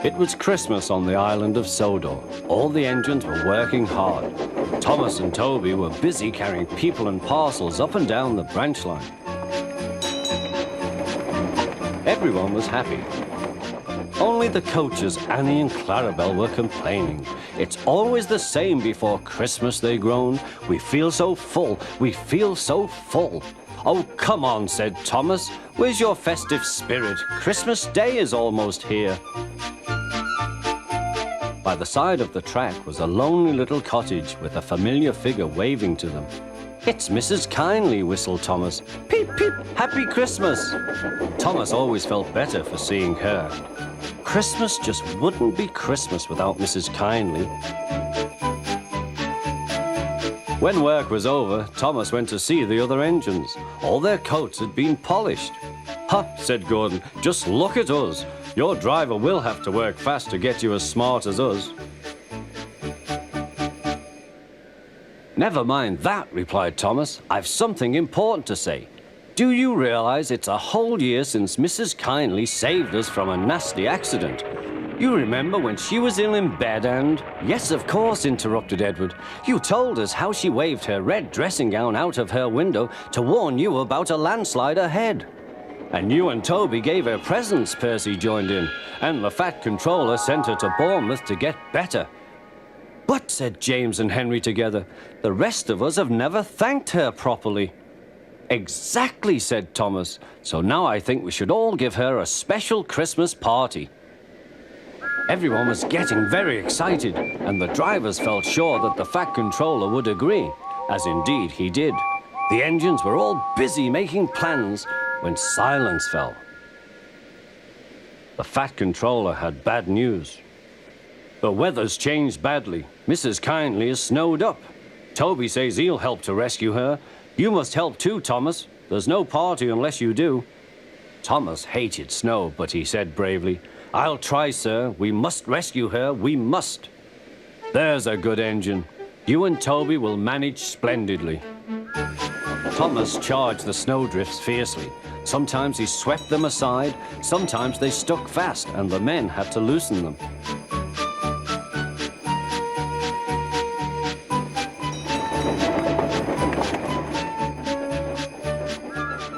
It was Christmas on the island of Sodor. All the engines were working hard. Thomas and Toby were busy carrying people and parcels up and down the branch line. Everyone was happy. Only the coaches, Annie and Clarabelle, were complaining. It's always the same before Christmas, they groaned. We feel so full, we feel so full. Oh, come on, said Thomas. Where's your festive spirit? Christmas Day is almost here. By the side of the track was a lonely little cottage with a familiar figure waving to them. It's Mrs. Kindly, whistled Thomas. Peep, peep, Happy Christmas! Thomas always felt better for seeing her. Christmas just wouldn't be Christmas without Mrs. Kindly. When work was over, Thomas went to see the other engines. All their coats had been polished. Ha, said Gordon, just look at us. Your driver will have to work fast to get you as smart as us. Never mind that, replied Thomas. I've something important to say. Do you realize it's a whole year since Mrs. Kindly saved us from a nasty accident? You remember when she was ill in bed and... Yes, of course, interrupted Edward. You told us how she waved her red dressing gown out of her window to warn you about a landslide ahead. And you and Toby gave her presents, Percy joined in. And the Fat Controller sent her to Bournemouth to get better. But, said James and Henry together, the rest of us have never thanked her properly. Exactly, said Thomas. So now I think we should all give her a special Christmas party. Everyone was getting very excited, and the drivers felt sure that the Fat Controller would agree, as indeed he did. The engines were all busy making plans when silence fell. The Fat Controller had bad news. The weather's changed badly. Mrs. Kindly is snowed up. Toby says he'll help to rescue her. You must help too, Thomas. There's no party unless you do. Thomas hated snow, but he said bravely, I'll try, sir. We must rescue her. We must. There's a good engine. You and Toby will manage splendidly. Thomas charged the snowdrifts fiercely. Sometimes he swept them aside. Sometimes they stuck fast, and the men had to loosen them.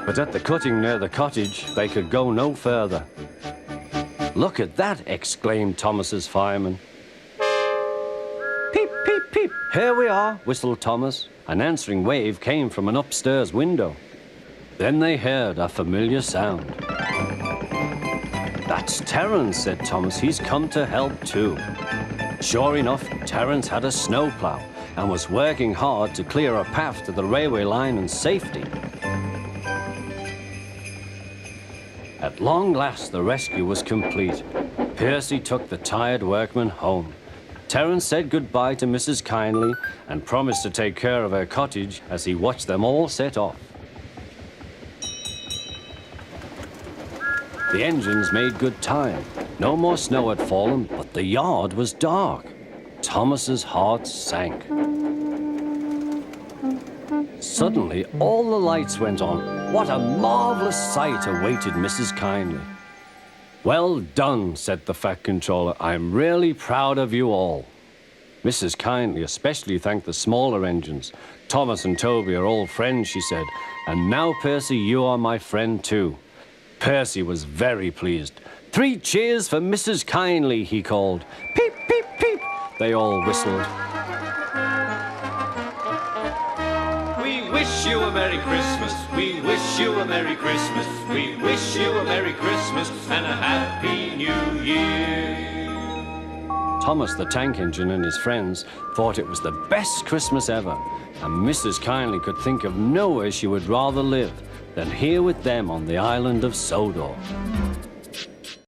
But at the cutting near the cottage, they could go no further. Look at that, exclaimed Thomas's fireman. Peep, peep, peep, here we are, whistled Thomas. An answering wave came from an upstairs window. Then they heard a familiar sound. That's Terence, said Thomas. He's come to help too. Sure enough, Terence had a snowplow and was working hard to clear a path to the railway line in safety. At long last, the rescue was complete. Percy took the tired workmen home. Terence said goodbye to Mrs. Kindly and promised to take care of her cottage as he watched them all set off. The engines made good time. No more snow had fallen, but the yard was dark. Thomas's heart sank. Suddenly, all the lights went on. What a marvelous sight awaited Mrs. Kindly. Well done, said the Fat Controller. I'm really proud of you all. Mrs. Kindly especially thanked the smaller engines. Thomas and Toby are old friends, she said. And now, Percy, you are my friend too. Percy was very pleased. 3 cheers for Mrs. Kindly, he called. Peep, peep, peep. They all whistled. We wish you a Merry Christmas. We wish you a Merry Christmas. We wish you a Merry Christmas and a Happy New Year. Thomas the Tank Engine and his friends thought it was the best Christmas ever, and Mrs. Kindly could think of nowhere she would rather live than here with them on the island of Sodor.